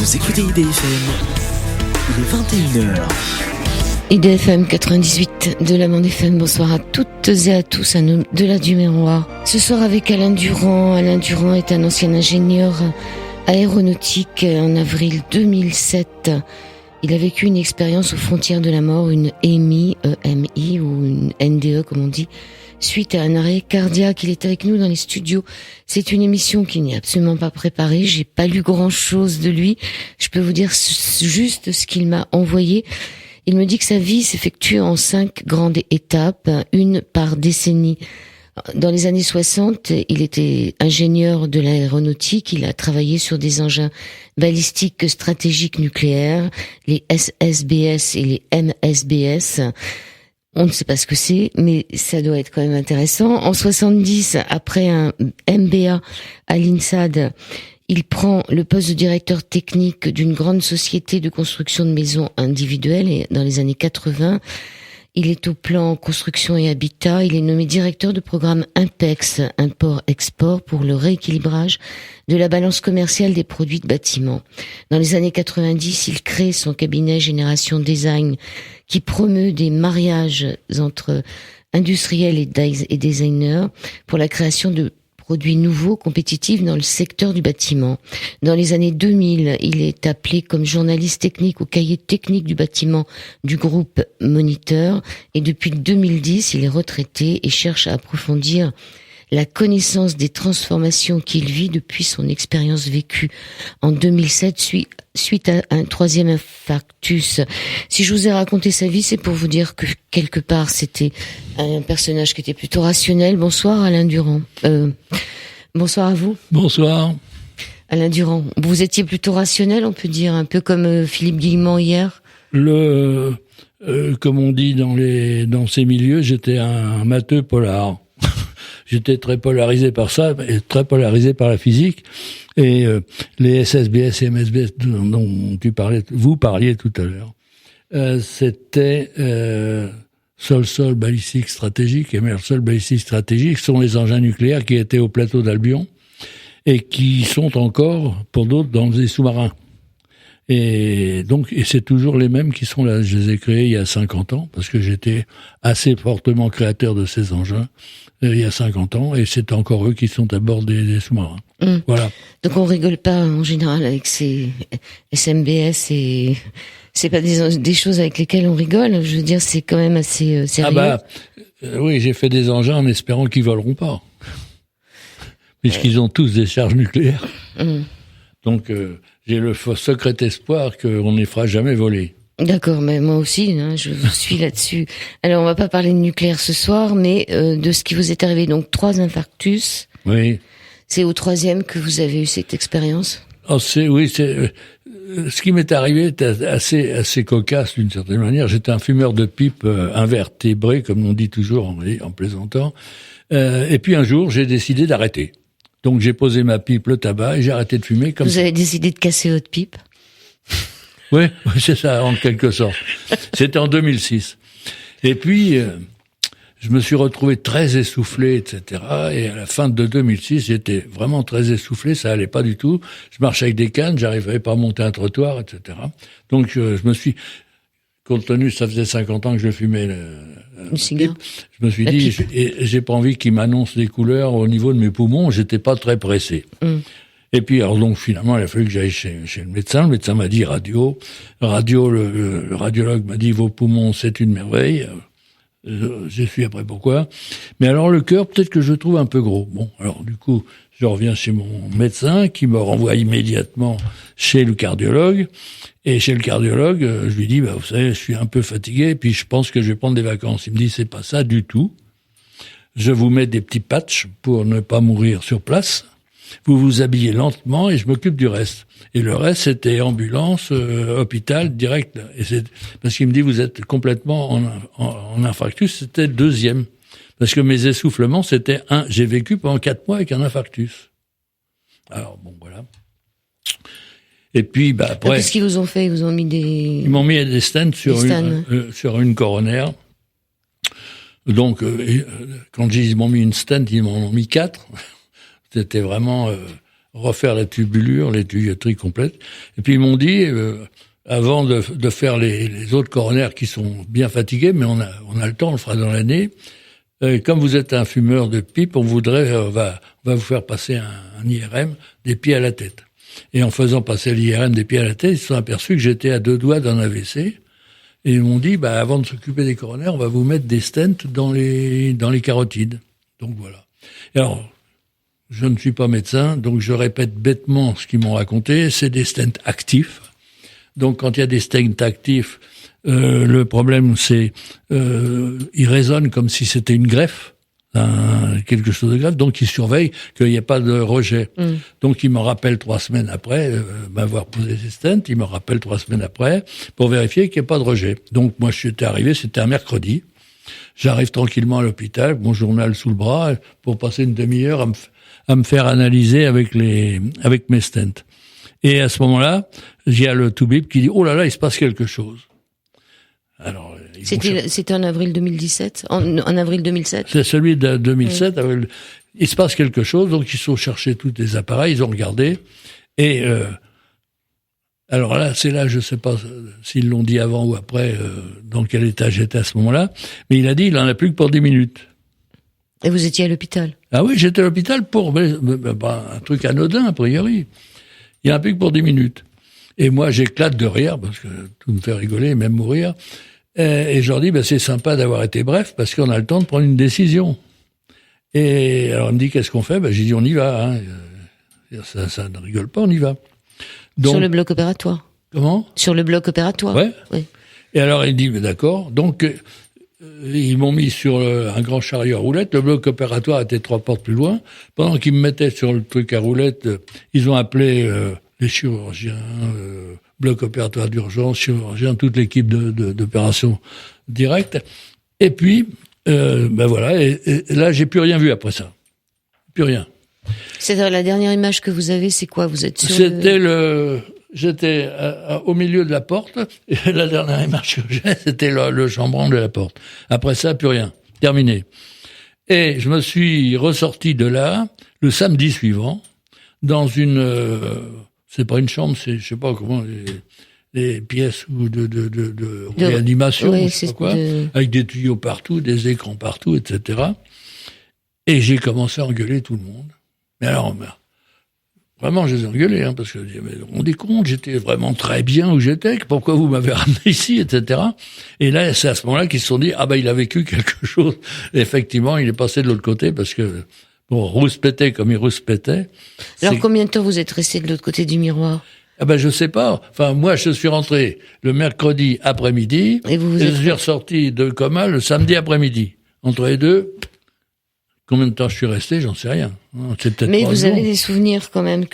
Vous écoutez IDFM, il est 21h. IDFM 98 de la Bande FM, bonsoir à toutes et à tous, à nous de la du Miroir. Ce soir avec Alain Durand. Alain Durand est un ancien ingénieur aéronautique. En avril 2007, il a vécu une expérience aux frontières de la mort, une EMI, EMI ou une NDE comme on dit, suite à un arrêt cardiaque. Il est avec nous dans les studios. C'est une émission qui n'est absolument pas préparée. J'ai pas lu grand chose de lui. Je peux vous dire juste ce qu'il m'a envoyé. Il me dit que sa vie s'effectue en 5 grandes étapes, une par décennie. Dans les années 60, il était ingénieur de l'aéronautique. Il a travaillé sur des engins balistiques stratégiques nucléaires, les SSBS et les MSBS. On ne sait pas ce que c'est, mais ça doit être quand même intéressant. En 70, après un MBA à l'INSAD, il prend le poste de directeur technique d'une grande société de construction de maisons individuelles. Et dans les années 80, il est au plan construction et habitat. Il est nommé directeur de programme IMPEX, import-export, pour le rééquilibrage de la balance commerciale des produits de bâtiment. Dans les années 90, il crée son cabinet Génération Design, qui promeut des mariages entre industriels et designers pour la création de produits nouveaux, compétitifs dans le secteur du bâtiment. Dans les années 2000, il est appelé comme journaliste technique au cahier technique du bâtiment du groupe Moniteur. Et depuis 2010, il est retraité et cherche à approfondir la connaissance des transformations qu'il vit depuis son expérience vécue en 2007 suite à un 3e infarctus. Si je vous ai raconté sa vie, c'est pour vous dire que quelque part c'était un personnage qui était plutôt rationnel. Bonsoir Alain Durand. Bonsoir à vous. Bonsoir. Alain Durand, vous étiez plutôt rationnel, on peut dire, un peu comme Philippe Guillemont hier. Comme on dit dans ces milieux, j'étais un matheux polar. J'étais très polarisé par ça, et très polarisé par la physique. Et les SSBS et MSBS dont vous parliez tout à l'heure, c'était sol-sol balistique stratégique et mer-sol balistique stratégique. Ce sont les engins nucléaires qui étaient au plateau d'Albion et qui sont encore, pour d'autres, dans les sous-marins. Et c'est toujours les mêmes qui sont là. Je les ai créés il y a 50 ans, parce que j'étais assez fortement créateur de ces engins il y a 50 ans, et c'est encore eux qui sont à bord des sous-marins. Voilà. Donc on rigole pas en général avec ces SMBS, et c'est pas des choses avec lesquelles on rigole. Je veux dire, c'est quand même assez sérieux. Oui, j'ai fait des engins en espérant qu'ils voleront pas, puisqu'ils ont tous des charges nucléaires. Donc j'ai le secret espoir qu'on ne les fera jamais voler. D'accord, mais moi aussi, je suis là-dessus. Alors, on va pas parler de nucléaire ce soir, mais de ce qui vous est arrivé. Donc, 3 infarctus. Oui. C'est au 3e que vous avez eu cette expérience. Ce qui m'est arrivé était assez cocasse d'une certaine manière. J'étais un fumeur de pipe invertébré, comme on dit toujours en plaisantant. Et puis un jour, j'ai décidé d'arrêter. Donc, j'ai posé ma pipe, le tabac, et j'ai arrêté de fumer comme ça. Vous avez décidé de casser votre pipe? Oui, c'est ça, en quelque sorte. C'était en 2006. Et puis, je me suis retrouvé très essoufflé, etc. Et à la fin de 2006, j'étais vraiment très essoufflé, ça allait pas du tout. Je marchais avec des cannes, j'arrivais pas à monter un trottoir, etc. Donc, je me suis, compte tenu, ça faisait 50 ans que je fumais le cigare. Je me suis dit, j'ai pas envie qu'il m'annonce des couleurs au niveau de mes poumons, j'étais pas très pressé. Et puis, alors donc, finalement, il a fallu que j'aille chez le médecin. Le médecin m'a dit radio. Le radiologue m'a dit, vos poumons, c'est une merveille. J'ai su après pourquoi. Mais alors, le cœur, peut-être que je le trouve un peu gros. Bon, alors, du coup, je reviens chez mon médecin, qui me renvoie immédiatement chez le cardiologue. Et chez le cardiologue, je lui dis, vous savez, je suis un peu fatigué, puis je pense que je vais prendre des vacances. Il me dit, c'est pas ça du tout. Je vous mets des petits patchs pour ne pas mourir sur place. Vous vous habillez lentement et je m'occupe du reste. Et le reste, c'était ambulance, hôpital, direct. Et c'est parce qu'il me dit, vous êtes complètement en infarctus. C'était le 2e. Parce que mes essoufflements, c'était j'ai vécu pendant 4 mois avec un infarctus. Alors, bon, voilà. Et puis, après. Qu'est-ce qu'ils vous ont fait? Ils vous ont mis Ils m'ont mis des stents sur une coronaire. Donc, quand ils m'ont mis une stent, ils m'en ont mis 4. C'était vraiment refaire la tubulure, les tuyauteries complètes. Et puis ils m'ont dit, avant de faire les autres coronaires qui sont bien fatigués, mais on a le temps, on le fera dans l'année. Comme vous êtes un fumeur de pipe, on va vous faire passer un IRM des pieds à la tête. Et en faisant passer l'IRM des pieds à la tête, ils se sont aperçus que j'étais à 2 doigts d'un AVC. Et ils m'ont dit, avant de s'occuper des coronaires, on va vous mettre des stents dans les carotides. Donc voilà. Et alors, je ne suis pas médecin, donc je répète bêtement ce qu'ils m'ont raconté. C'est des stents actifs. Donc quand il y a des stents actifs, le problème c'est ils résonnent comme si c'était une greffe, quelque chose de grave. Donc ils surveillent qu'il n'y ait pas de rejet. Donc ils me rappellent 3 semaines après m'avoir posé ces stents. Ils me rappellent 3 semaines après pour vérifier qu'il n'y ait pas de rejet. Donc moi je suis arrivé, c'était un mercredi. J'arrive tranquillement à l'hôpital, mon journal sous le bras, pour passer une demi-heure à me faire analyser avec mes stents. Et à ce moment-là, il y a le toubib qui dit « Oh là là, il se passe quelque chose ». Alors, c'était en avril 2017, en avril 2007. C'est celui de 2007. Oui. Il se passe quelque chose, donc ils ont cherché tous les appareils, ils ont regardé. Et alors là, c'est là, je sais pas s'ils l'ont dit avant ou après, dans quel état j'étais à ce moment-là, mais il a dit il en a plus que pour 10 minutes. Et vous étiez à l'hôpital? Ah oui, j'étais à l'hôpital pour un truc anodin, a priori. Il n'y en a plus que pour 10 minutes. Et moi, j'éclate de rire, parce que tout me fait rigoler, même mourir. Et je leur dis, c'est sympa d'avoir été bref, parce qu'on a le temps de prendre une décision. Et alors, il me dit, qu'est-ce qu'on fait? J'ai dit, on y va. Hein. Ça ne rigole pas, on y va. Donc, sur le bloc opératoire. Comment? Sur le bloc opératoire. Ouais. Oui. Et alors, il dit, d'accord. Donc, ils m'ont mis sur un grand chariot à roulettes. Le bloc opératoire était 3 portes plus loin. Pendant qu'ils me mettaient sur le truc à roulettes, ils ont appelé les chirurgiens, bloc opératoire d'urgence, chirurgiens, toute l'équipe d'opération directe. Et puis, voilà. Et là, j'ai plus rien vu après ça. Plus rien. C'est-à-dire la dernière image que vous avez, c'est quoi? Vous êtes sur J'étais au milieu de la porte, et la dernière image que j'ai, c'était le chambranle de la porte. Après ça, plus rien. Terminé. Et je me suis ressorti de là, le samedi suivant, dans c'est pas une chambre, c'est, je sais pas comment, les pièces de réanimation, oui, je sais pas quoi, avec des tuyaux partout, des écrans partout, etc. Et j'ai commencé à engueuler tout le monde. Mais alors, vraiment, je les ai engueulés, hein, parce que on dit compte, j'étais vraiment très bien où j'étais, pourquoi vous m'avez ramené ici, etc. Et là, c'est à ce moment-là qu'ils se sont dit, il a vécu quelque chose. Et effectivement, il est passé de l'autre côté, parce que, rouspétait comme il rouspétait. Alors, combien de temps vous êtes resté de l'autre côté du miroir? Je sais pas. Enfin, moi, je suis rentré le mercredi après-midi, et je suis ressorti de coma le samedi après-midi. Entre les deux, combien de temps je suis resté, j'en sais rien. Mais vous avez des souvenirs quand même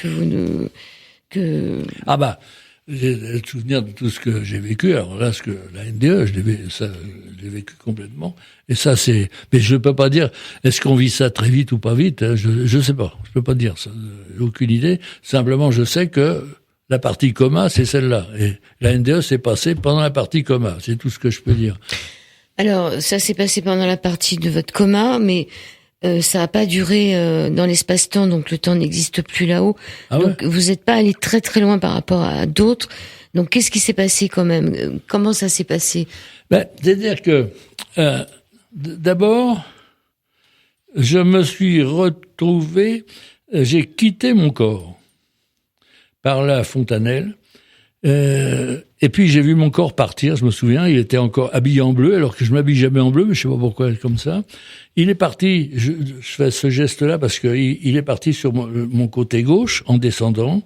j'ai le souvenir de tout ce que j'ai vécu. Alors là, la NDE, je l'ai vécu complètement. Et ça, mais je peux pas dire, est-ce qu'on vit ça très vite ou pas vite? Je sais pas. Je peux pas dire ça. Aucune idée. Simplement, je sais que la partie coma, c'est celle-là. Et la NDE s'est passée pendant la partie coma. C'est tout ce que je peux dire. Alors, ça s'est passé pendant la partie de votre coma, mais ça n'a pas duré dans l'espace-temps, donc le temps n'existe plus là-haut. Donc vous n'êtes pas allé très très loin par rapport à d'autres. Donc qu'est-ce qui s'est passé quand même? Comment ça s'est passé? C'est-à-dire que d'abord, je me suis retrouvé, j'ai quitté mon corps par la fontanelle. Et puis j'ai vu mon corps partir, je me souviens, il était encore habillé en bleu, alors que je m'habille jamais en bleu, mais je sais pas pourquoi comme ça. Il est parti, je fais ce geste-là parce que il est parti sur mon côté gauche en descendant.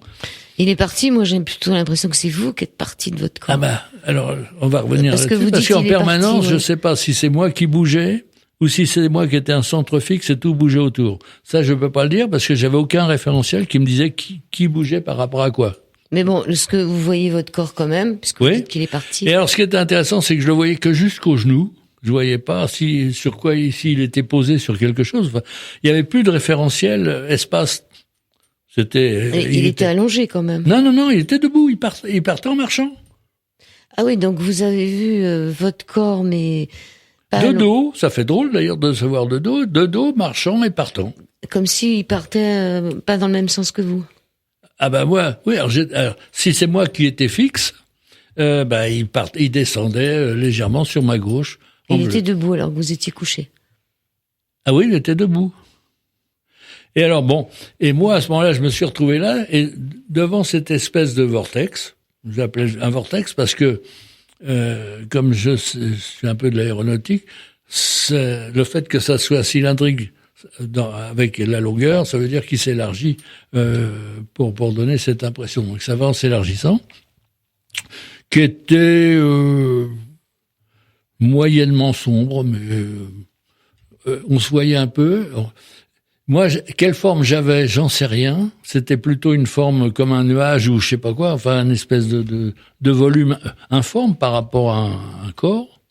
Il est parti, moi j'ai plutôt l'impression que c'est vous qui êtes parti de votre corps. Alors on va revenir parce là-dessus, parce qu'en permanence, je sais pas si c'est moi qui bougeais ou si c'est moi qui étais un centre fixe et tout bougeait autour. Ça, je peux pas le dire parce que j'avais aucun référentiel qui me disait qui bougeait par rapport à quoi. Mais bon, est-ce que vous voyez votre corps quand même, puisque vous dites qu'il est parti? Et alors, ce qui était intéressant, c'est que je le voyais que jusqu'au genou. Je voyais pas sur quoi ici il était posé sur quelque chose. Enfin, il y avait plus de référentiel espace. Il était allongé quand même. Non, il était debout. Il partait en marchant. Ah oui, donc vous avez vu votre corps, mais pas de dos. Ça fait drôle d'ailleurs de se voir de dos, marchant et partant. Comme s'il partait pas dans le même sens que vous. Ah ben moi, oui. Alors, si c'est moi qui étais fixe, il descendait légèrement sur ma gauche. Il était debout alors que vous étiez couché. Ah oui, il était debout. Et alors bon, et moi à ce moment-là, je me suis retrouvé là et devant cette espèce de vortex. J'appelais un vortex parce que comme je suis un peu de l'aéronautique, le fait que ça soit cylindrique avec la longueur, ça veut dire qu'il s'élargit pour donner cette impression. Donc ça va en s'élargissant, qui était moyennement sombre, mais on se voyait un peu. Moi, quelle forme j'avais, j'en sais rien. C'était plutôt une forme comme un nuage ou je sais pas quoi, enfin une espèce de volume informe par rapport à un corps.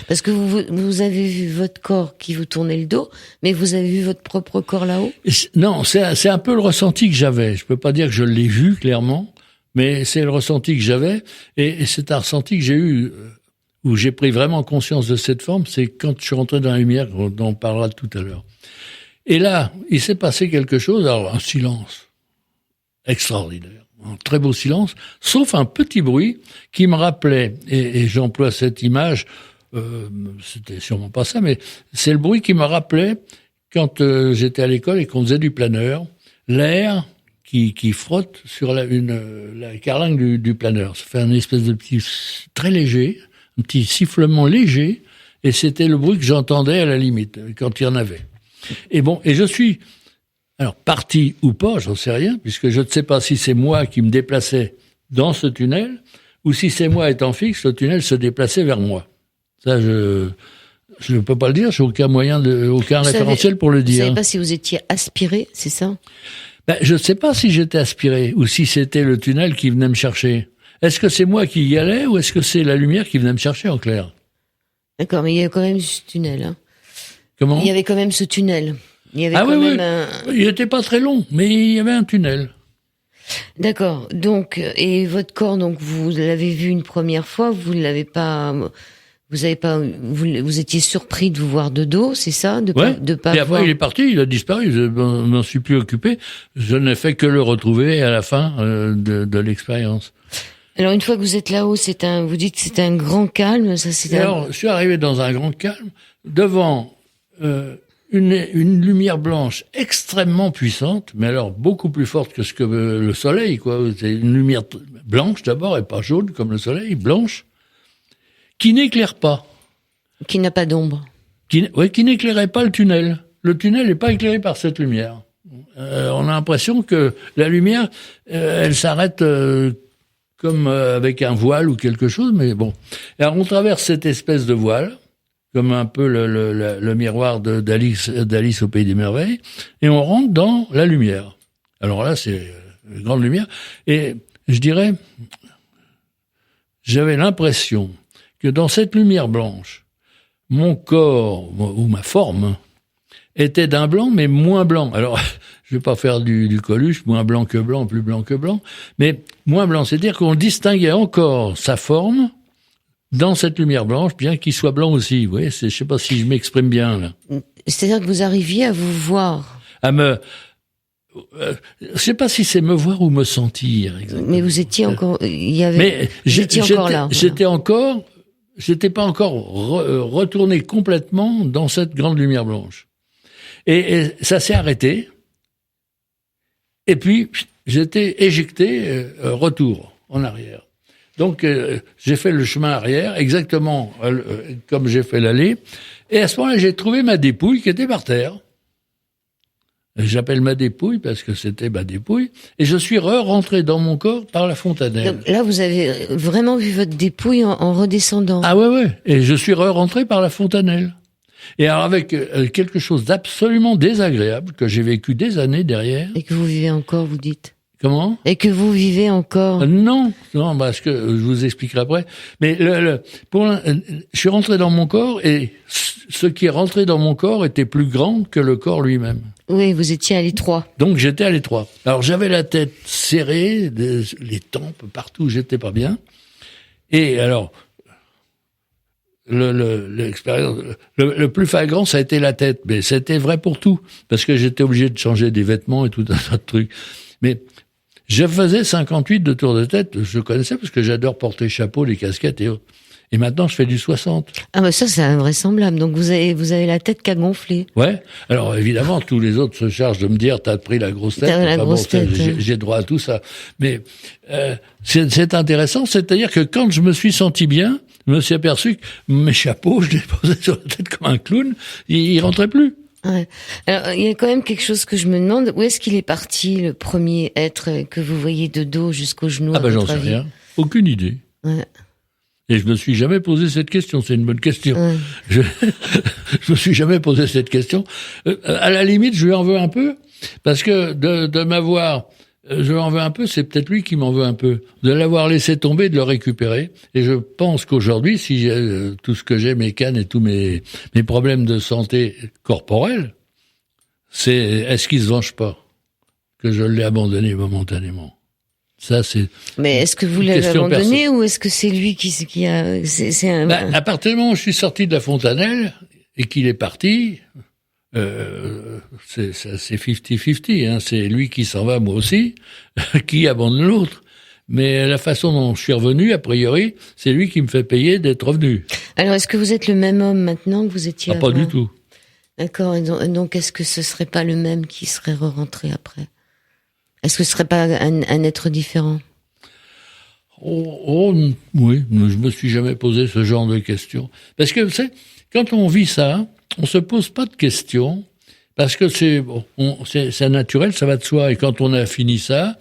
Parce que vous avez vu votre corps qui vous tournait le dos, mais vous avez vu votre propre corps là-haut? Non, c'est un peu le ressenti que j'avais. Je peux pas dire que je l'ai vu clairement, mais c'est le ressenti que j'avais. Et c'est un ressenti que j'ai eu, où j'ai pris vraiment conscience de cette forme, c'est quand je suis rentré dans la lumière, dont on parlera tout à l'heure. Et là, il s'est passé quelque chose, alors un silence extraordinaire, un très beau silence, sauf un petit bruit qui me rappelait, et j'emploie cette image, c'était sûrement pas ça, mais c'est le bruit qui me rappelait quand j'étais à l'école et qu'on faisait du planeur, l'air qui frotte sur la carlingue du planeur. Ça fait un espèce de petit, très léger, un petit sifflement léger, et c'était le bruit que j'entendais à la limite, quand il y en avait. Et bon, et je suis, alors parti ou pas, j'en sais rien, puisque je ne sais pas si c'est moi qui me déplaçais dans ce tunnel, ou si c'est moi étant fixe, le tunnel se déplaçait vers moi. Ça, je ne peux pas le dire, j'ai aucun référentiel pour le dire. Vous savez pas si vous étiez aspiré, c'est ça? Je ne sais pas si j'étais aspiré, ou si c'était le tunnel qui venait me chercher. Est-ce que c'est moi qui y allais, ou est-ce que c'est la lumière qui venait me chercher en clair? D'accord, mais il y a quand même ce tunnel, hein. Comment? Il y avait quand même ce tunnel. Il y avait Il était pas très long, mais il y avait un tunnel. D'accord. Donc, et votre corps, donc, vous l'avez vu une première fois, vous étiez surpris de vous voir de dos, c'est ça? De pas et après, voir... il est parti, il a disparu, je m'en suis plus occupé. Je n'ai fait que le retrouver à la fin de l'expérience. Alors, une fois que vous êtes là-haut, vous dites que c'est un grand calme, ça c'est Alors, je suis arrivé dans un grand calme, devant une lumière blanche extrêmement puissante, mais alors beaucoup plus forte que ce que le soleil, quoi. C'est une lumière blanche d'abord, et pas jaune comme le soleil, blanche, qui n'éclaire pas. Qui n'a pas d'ombre. Qui n'éclairait pas le tunnel. Le tunnel n'est pas éclairé par cette lumière. On a l'impression que la lumière, elle s'arrête comme avec un voile ou quelque chose, mais bon. Et alors on traverse cette espèce de voile, comme un peu le miroir d'Alice au Pays des Merveilles, et on rentre dans la lumière. Alors là, c'est une grande lumière, et je dirais, j'avais l'impression que dans cette lumière blanche, mon corps, ou ma forme, était d'un blanc, mais moins blanc. Alors, je vais pas faire du Coluche, moins blanc que blanc, plus blanc que blanc, mais moins blanc, c'est-à-dire qu'on distinguait encore sa forme, dans cette lumière blanche, bien qu'il soit blanc aussi. Vous voyez, je sais pas si je m'exprime bien, là. C'est-à-dire que vous arriviez à vous voir. Je sais pas si c'est me voir ou me sentir, exactement. Mais vous étiez encore, j'étais encore là. J'étais pas encore retourné complètement dans cette grande lumière blanche. Et ça s'est arrêté. Et puis, j'étais éjecté, retour, en arrière. Donc, j'ai fait le chemin arrière, exactement comme j'ai fait l'aller. Et à ce moment-là, j'ai trouvé ma dépouille qui était par terre. J'appelle ma dépouille parce que c'était ma dépouille. Et je suis rentré dans mon corps par la fontanelle. Donc là, vous avez vraiment vu votre dépouille en redescendant. Ah ouais. Et je suis rentré par la fontanelle. Et alors avec quelque chose d'absolument désagréable que j'ai vécu des années derrière. Et que vous vivez encore, vous dites? Comment? Et que vous vivez encore? Non, parce que je vous expliquerai après. Mais je suis rentré dans mon corps et ce qui est rentré dans mon corps était plus grand que le corps lui-même. Oui, vous étiez à l'étroit. Donc j'étais à l'étroit. Alors j'avais la tête serrée, les tempes partout, j'étais pas bien. Et alors l'expérience, le plus flagrant, ça a été la tête, mais c'était vrai pour tout, parce que j'étais obligé de changer des vêtements et tout un tas de trucs. Mais Je faisais 58 de tour de tête, je connaissais parce que j'adore porter chapeau, les casquettes et autres. Et maintenant, je fais du 60. Ah bah ça, c'est invraisemblable. Donc vous avez la tête qui a gonflé. Ouais. Alors évidemment, tous les autres se chargent de me dire, t'as pris la grosse tête. T'as la grosse tête. J'ai droit à tout ça. Mais c'est intéressant, c'est-à-dire que quand je me suis senti bien, je me suis aperçu que mes chapeaux, je les posais sur la tête comme un clown, ils rentraient plus. Ouais. Alors, il y a quand même quelque chose que je me demande. Où est-ce qu'il est parti, le premier être que vous voyez de dos jusqu'au genou? Ah ben j'en sais rien. Aucune idée. Ouais. Et je me suis jamais posé cette question. C'est une bonne question. Ouais. Je me suis jamais posé cette question. À la limite, je lui en veux un peu parce que de m'avoir, je lui en veux un peu. C'est peut-être lui qui m'en veut un peu de l'avoir laissé tomber, de le récupérer. Et je pense qu'aujourd'hui, si j'ai tout ce que j'ai, mes cannes et tous mes problèmes de santé corporelle, c'est est-ce qu'il se venge pas que je l'ai abandonné momentanément. Ça, c'est. Mais est-ce que vous l'avez abandonné ou est-ce que c'est lui qui a c'est un... À partir du moment où je suis sorti de la Fontanelle et qu'il est parti, c'est 50-50, hein. C'est lui qui s'en va, moi aussi, qui abandonne l'autre. Mais la façon dont je suis revenu, a priori, c'est lui qui me fait payer d'être revenu. Alors, est-ce que vous êtes le même homme maintenant que vous étiez avant? Pas du tout. D'accord. Donc, est-ce que ce serait pas le même qui serait rentré après? Est-ce que ce serait pas un être différent? Oui, je me suis jamais posé ce genre de questions. Parce que, vous savez, quand on vit ça, on se pose pas de questions, parce que c'est naturel, ça va de soi. Et quand on a fini ça,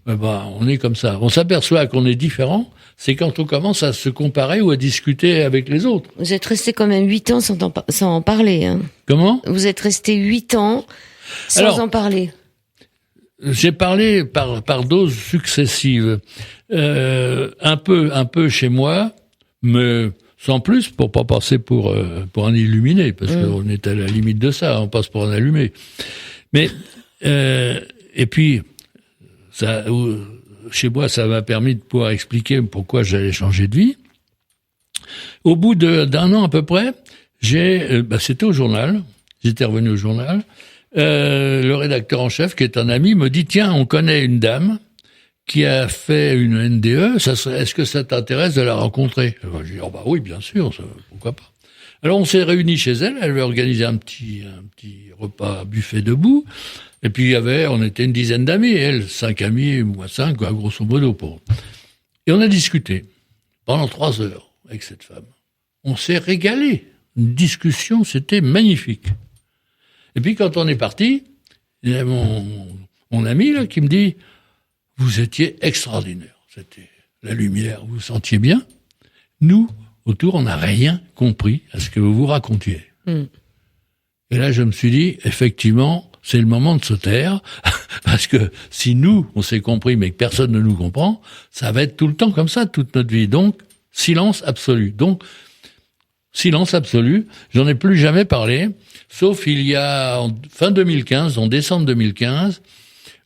on est comme ça. On s'aperçoit qu'on est différent, c'est quand on commence à se comparer ou à discuter avec les autres. Vous êtes resté quand même 8 ans sans en parler, hein. Comment? Vous êtes resté 8 ans sans en parler. J'ai parlé par doses successives, un peu chez moi, mais sans plus pour pas passer pour un illuminé, parce qu'on est à la limite de ça, on passe pour un allumé. Mais et puis ça, chez moi, ça m'a permis de pouvoir expliquer pourquoi j'allais changer de vie. Au bout d'un an à peu près, c'était au journal, j'étais revenu au journal. Le rédacteur en chef, qui est un ami, me dit, tiens, on connaît une dame qui a fait une NDE, est-ce que ça t'intéresse de la rencontrer? Je dis, oui, bien sûr, pourquoi pas. Alors on s'est réunis chez elle, elle avait organisé un petit repas buffet debout, et puis on était une dizaine d'amis, elle, 5 amis, moi 5, grosso modo. Et on a discuté pendant 3 heures avec cette femme. On s'est régalé. Une discussion, c'était magnifique. Et puis quand on est parti, il y a mon ami là qui me dit, vous étiez extraordinaire. C'était la lumière, vous vous sentiez bien. Nous, autour, on n'a rien compris à ce que vous racontiez. Et là, je me suis dit, effectivement, c'est le moment de se taire, parce que si nous, on s'est compris, mais que personne ne nous comprend, ça va être tout le temps comme ça, toute notre vie. Donc, silence absolu. Donc, silence absolu, j'en ai plus jamais parlé, sauf il y a en décembre 2015,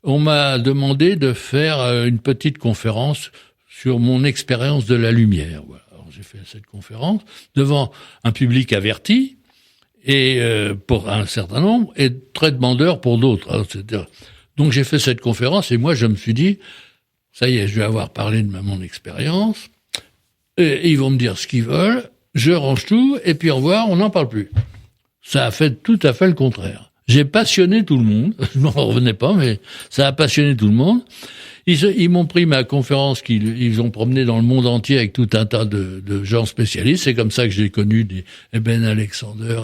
on m'a demandé de faire une petite conférence sur mon expérience de la lumière. Voilà. Alors, j'ai fait cette conférence devant un public averti, et pour un certain nombre, et très demandeur pour d'autres. Donc j'ai fait cette conférence, et moi je me suis dit, ça y est, je vais avoir parlé de mon expérience, et ils vont me dire ce qu'ils veulent, je range tout, et puis au revoir, on n'en parle plus. Ça a fait tout à fait le contraire. J'ai passionné tout le monde, je m'en revenais pas, mais ça a passionné tout le monde. Ils m'ont pris ma conférence qu'ils ont promené dans le monde entier avec tout un tas de gens spécialistes. C'est comme ça que j'ai connu des Ben Alexander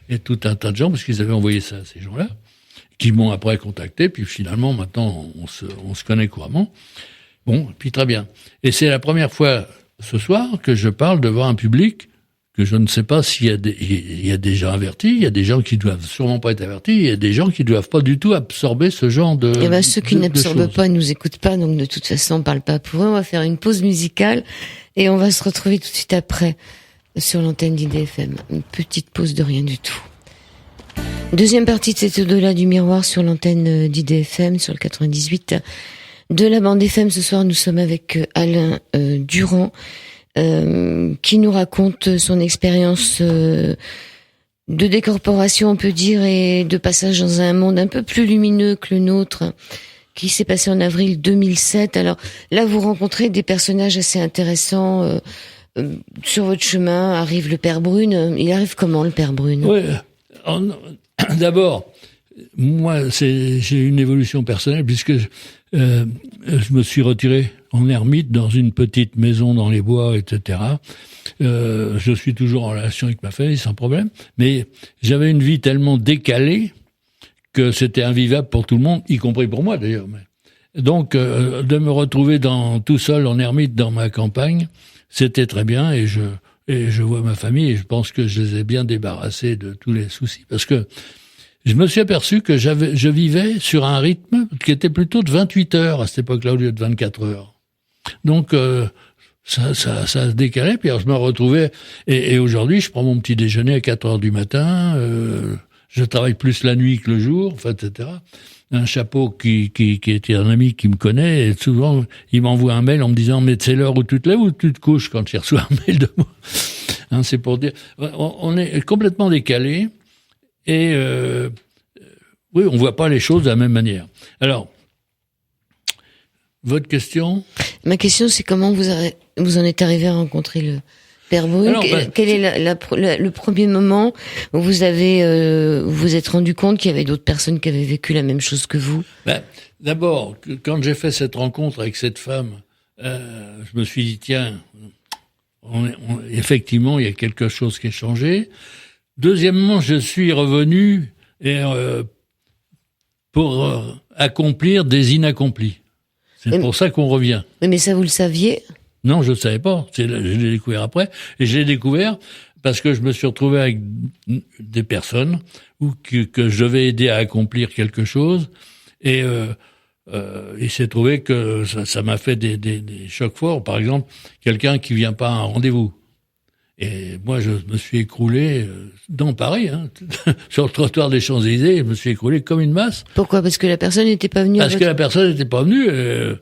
et tout un tas de gens, parce qu'ils avaient envoyé ça à ces gens-là, qui m'ont après contacté, puis finalement, maintenant, on se connaît couramment. Bon, puis très bien. Et c'est la première fois ce soir que je parle devant un public que je ne sais pas s'il y a des gens avertis, il y a des gens qui doivent sûrement pas être avertis, il y a des gens qui doivent pas du tout absorber ce genre de ceux qui n'absorbent pas ne nous écoutent pas, donc de toute façon on parle pas pour eux. On va faire une pause musicale et on va se retrouver tout de suite après sur l'antenne d'IDFM. Une petite pause de rien du tout. Deuxième partie de cet Au-delà du miroir sur l'antenne d'IDFM, sur le 98 de la bande FM. Ce soir nous sommes avec Alain Durand, qui nous raconte son expérience de décorporation, on peut dire, et de passage dans un monde un peu plus lumineux que le nôtre, qui s'est passé en avril 2007. Alors là, vous rencontrez des personnages assez intéressants. Sur votre chemin arrive le père Brune. Il arrive comment, le père Brune? Oui. D'abord, moi, j'ai une évolution personnelle puisque je me suis retiré en ermite dans une petite maison dans les bois, etc. Je suis toujours en relation avec ma famille sans problème, mais j'avais une vie tellement décalée que c'était invivable pour tout le monde, y compris pour moi d'ailleurs. Donc, de me retrouver tout seul en ermite dans ma campagne, c'était très bien, et je vois ma famille et je pense que je les ai bien débarrassés de tous les soucis, parce que je me suis aperçu que je vivais sur un rythme qui était plutôt de 28 heures à cette époque-là au lieu de 24 heures. Donc ça se décalait, puis alors je me retrouvais, et aujourd'hui je prends mon petit déjeuner à 4 heures du matin, je travaille plus la nuit que le jour, enfin, etc. Un chapeau qui était un ami qui me connaît, et souvent il m'envoie un mail en me disant mais c'est l'heure où tu te lèves ou tu te couches quand il reçoit un mail de moi. Hein, c'est pour dire, on est complètement décalé, et oui, on voit pas les choses de la même manière. Alors, votre question? Ma question, c'est comment vous en êtes arrivé à rencontrer le père Brune? Alors, quel est le premier moment où vous vous êtes rendu compte qu'il y avait d'autres personnes qui avaient vécu la même chose que vous? D'abord, quand j'ai fait cette rencontre avec cette femme, je me suis dit, tiens, effectivement, il y a quelque chose qui a changé. Deuxièmement, je suis revenu pour accomplir des inaccomplis. C'est pour ça qu'on revient. Mais ça, vous le saviez? Non, je ne savais pas. Je l'ai découvert après. Et je l'ai découvert parce que je me suis retrouvé avec des personnes que je devais aider à accomplir quelque chose. Et il s'est trouvé que ça m'a fait des chocs forts. Par exemple, quelqu'un qui vient pas à un rendez-vous. Et moi, je me suis écroulé dans Paris, sur le trottoir des Champs-Élysées, je me suis écroulé comme une masse. Pourquoi? Parce que la personne n'était pas venue? Parce que la personne n'était pas venue. Je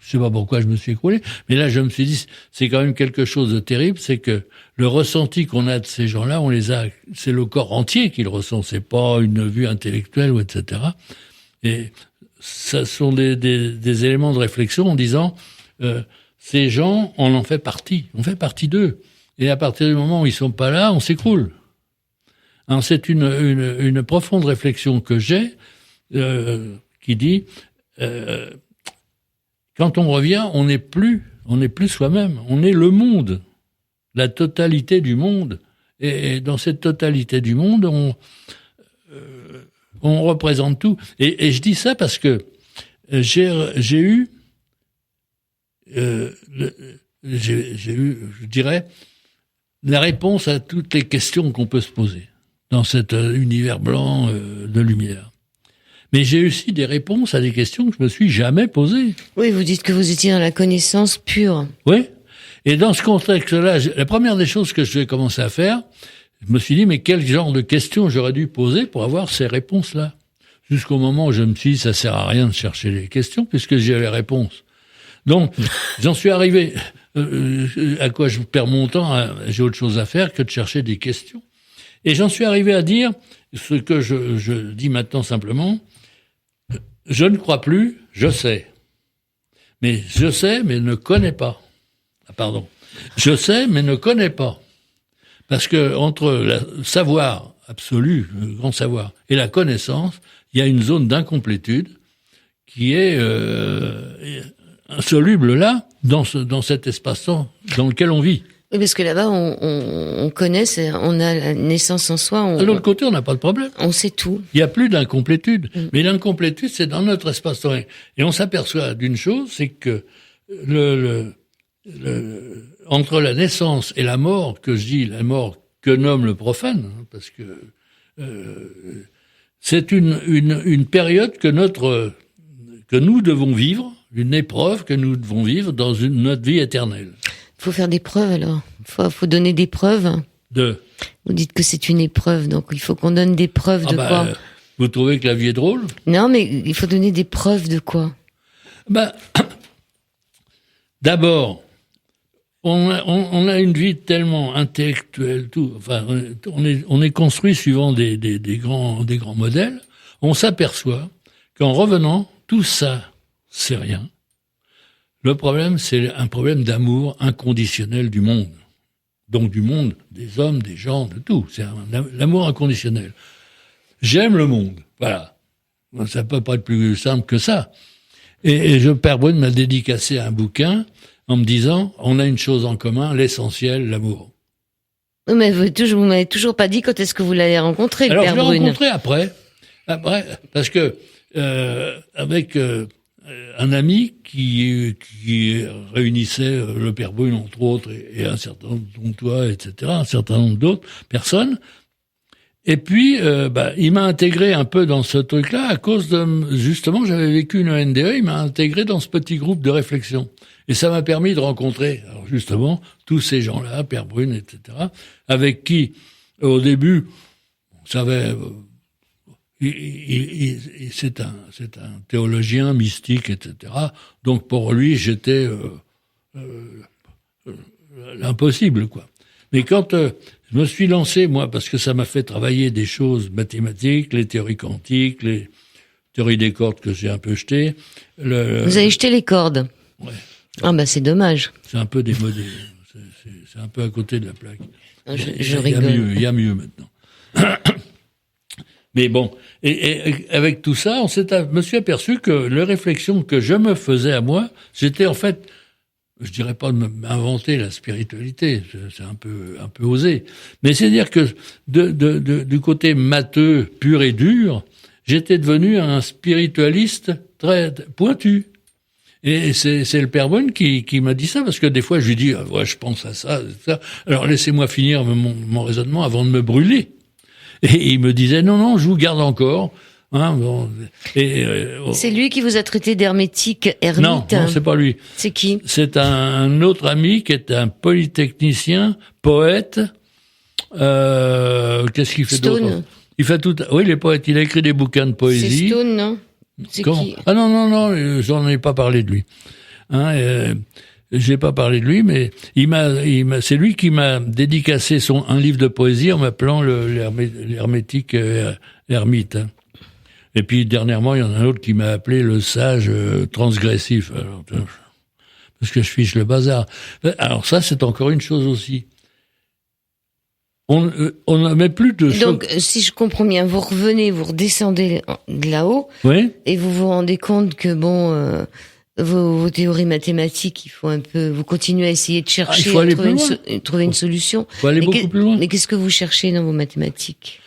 sais pas pourquoi je me suis écroulé, mais là, je me suis dit, c'est quand même quelque chose de terrible, c'est que le ressenti qu'on a de ces gens-là, c'est le corps entier qui le ressent, c'est pas une vue intellectuelle ou etc. Et ça sont des éléments de réflexion en disant, ces gens, on en fait partie. On fait partie d'eux. Et à partir du moment où ils sont pas là, on s'écroule. Alors c'est une profonde réflexion que j'ai, qui dit, quand on revient, on n'est plus soi-même. On est le monde. La totalité du monde. Et dans cette totalité du monde, on représente tout. Et je dis ça parce que j'ai eu, je dirais, la réponse à toutes les questions qu'on peut se poser dans cet univers blanc de lumière. Mais j'ai aussi des réponses à des questions que je me suis jamais posées. Oui, vous dites que vous étiez dans la connaissance pure. Oui. Et dans ce contexte-là, la première des choses que je vais commencer à faire, je me suis dit, mais quel genre de questions j'aurais dû poser pour avoir ces réponses-là? Jusqu'au moment où je me suis dit, ça sert à rien de chercher les questions puisque j'ai les réponses. Donc, j'en suis arrivé. À quoi je perds mon temps? J'ai autre chose à faire que de chercher des questions. Et j'en suis arrivé à dire ce que je dis maintenant simplement. Je ne crois plus, je sais. Mais je sais, mais ne connais pas. Ah, pardon. Je sais, mais ne connais pas. Parce que entre le savoir absolu, le grand savoir, et la connaissance, il y a une zone d'incomplétude qui est insoluble là, dans cet espace-temps dans lequel on vit. Oui, parce que là-bas, on connaît, on a la naissance en soi. De l'autre côté, on n'a pas de problème. On sait tout. Il n'y a plus d'incomplétude. Mais l'incomplétude, c'est dans notre espace-temps. Et on s'aperçoit d'une chose, c'est que entre la naissance et la mort, que je dis la mort que nomme le profane, parce que c'est une période que nous devons vivre, une épreuve que nous devons vivre dans notre vie éternelle. Faut faire des preuves alors. Faut donner des preuves. Vous dites que c'est une épreuve, donc il faut qu'on donne des preuves de quoi? Vous trouvez que la vie est drôle? Non, mais il faut donner des preuves de quoi? D'abord, on a une vie tellement intellectuelle, tout. Enfin, on est construit suivant des grands modèles. On s'aperçoit qu'en revenant, tout ça, c'est rien. Le problème, c'est un problème d'amour inconditionnel du monde. Donc du monde, des hommes, des gens, de tout. C'est l'amour inconditionnel. J'aime le monde, voilà. Ça peut pas être plus simple que ça. Et Père Brune m'a dédicacé un bouquin en me disant, on a une chose en commun, l'essentiel, l'amour. Mais vous m'avez toujours pas dit quand est-ce que vous l'avez rencontré, le Alors, Père je l'ai Brune. rencontré après, parce que avec un ami qui réunissait le Père Brune, entre autres, et un certain nombre, dont toi, etc., un certain nombre d'autres personnes. Et puis, il m'a intégré un peu dans ce truc-là à cause de, justement, j'avais vécu une NDE, il m'a intégré dans ce petit groupe de réflexion. Et ça m'a permis de rencontrer, alors justement, tous ces gens-là, Père Brune, etc., avec qui, au début, on savait, c'est un théologien mystique, etc. Donc pour lui, j'étais l'impossible, quoi. Mais quand je me suis lancé, moi, parce que ça m'a fait travailler des choses mathématiques, les théories quantiques, les théories des cordes que j'ai un peu jetées. Vous avez jeté les cordes. Ouais. Ah c'est dommage. C'est un peu démodé. C'est un peu à côté de la plaque. Je rigole. Il y a mieux maintenant. Mais bon, et avec tout ça, me suis aperçu que les réflexions que je me faisais à moi, c'était en fait, je dirais pas de m'inventer la spiritualité, c'est un peu osé, mais c'est dire que du côté matheux, pur et dur, j'étais devenu un spiritualiste très pointu. Et c'est le Père Brune qui m'a dit ça, parce que des fois je lui dis, ouais, je pense à ça, ça. Alors laissez-moi finir mon raisonnement avant de me brûler. Et il me disait, non, je vous garde encore. Hein, bon, c'est lui qui vous a traité d'hermétique, ermite? Non, c'est pas lui. C'est qui? C'est un autre ami qui est un polytechnicien, poète. Qu'est-ce qu'il fait d'autre? Il fait tout. Oui, il est poète. Il a écrit des bouquins de poésie. C'est Stone, non? C'est qui? Ah non, j'en ai pas parlé de lui. Hein, j'ai pas parlé de lui, mais c'est lui qui m'a dédicacé un livre de poésie en m'appelant l'hermétique ermite. Hein. Et puis dernièrement, il y en a un autre qui m'a appelé le sage transgressif. Alors, parce que je fiche le bazar. Alors ça, c'est encore une chose aussi. On ne met plus de... Donc, si je comprends bien, vous revenez, vous redescendez de là-haut, oui, et vous vous rendez compte que vos théories mathématiques, il faut un peu, vous continuez à essayer de chercher, trouver une solution. Il faut aller beaucoup plus loin. Mais qu'est-ce que vous cherchez dans vos mathématiques?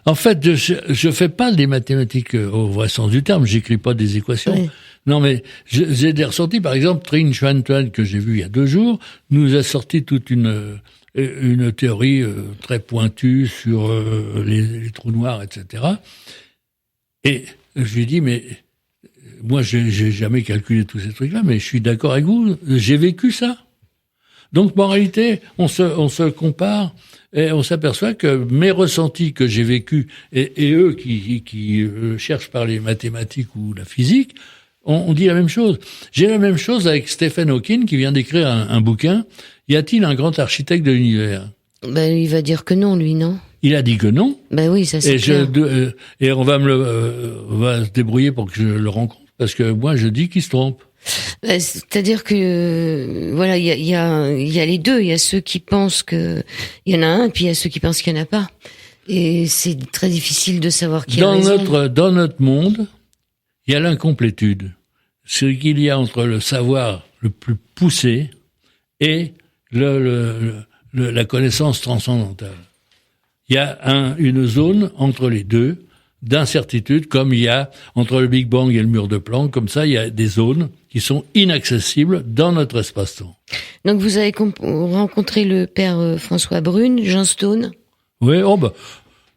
En fait, je fais pas des mathématiques au vrai sens du terme. J'écris pas des équations. Oui. Non, mais j'ai des ressortis. Par exemple, Trinh Xuan Tuan, que j'ai vu il y a 2 jours, nous a sorti toute une théorie très pointue sur les trous noirs, etc. Et je lui dis, mais moi, j'ai jamais calculé tous ces trucs-là, mais je suis d'accord avec vous. J'ai vécu ça. Donc, en réalité, on se compare et on s'aperçoit que mes ressentis que j'ai vécus et eux qui cherchent par les mathématiques ou la physique, on dit la même chose. J'ai la même chose avec Stephen Hawking qui vient d'écrire un bouquin. Y a-t-il un grand architecte de l'univers? Il va dire que non, lui, non? Il a dit que non. Oui, ça c'est clair. Et on va se débrouiller pour que je le rencontre, parce que moi je dis qu'il se trompe. C'est-à-dire que voilà, il y a les deux. Il y a ceux qui pensent que il y en a un, et puis il y a ceux qui pensent qu'il y en a pas. Et c'est très difficile de savoir qui a raison. Dans notre monde, il y a l'incomplétude. Ce qu'il y a entre le savoir le plus poussé et la connaissance transcendantale. Il y a une zone entre les deux d'incertitude, comme il y a entre le Big Bang et le mur de Planck. Comme ça, il y a des zones qui sont inaccessibles dans notre espace-temps. Donc vous avez rencontré le père François Brune, Jean Stone? Oui,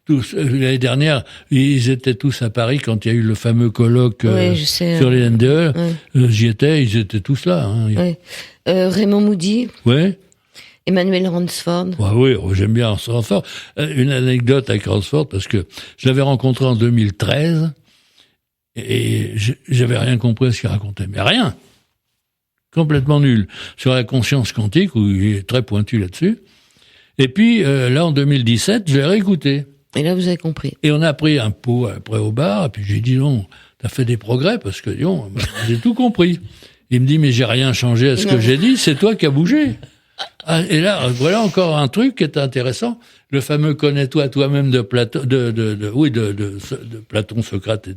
tous, l'année dernière, ils étaient tous à Paris quand il y a eu le fameux colloque sur les NDE. Ouais. J'y étais, ils étaient tous là. Hein. Ouais. Raymond Moody. Oui. Emmanuel Ransford. Oui, j'aime bien Ransford. Une anecdote avec Ransford, parce que je l'avais rencontré en 2013 et j'avais rien compris à ce qu'il racontait. Mais rien. Complètement nul. Sur la conscience quantique, où il est très pointu là-dessus. Et puis, là, en 2017, je l'ai réécouté. Et là, vous avez compris. Et on a pris un pot après au bar, et puis j'ai dit non, t'as fait des progrès, parce que non, j'ai tout compris. Il me dit, mais j'ai rien changé à ce que j'ai dit, c'est toi qui as bougé. Ah, et là, voilà encore un truc qui est intéressant. Le fameux connais-toi toi-même de Platon, de Platon, Socrate.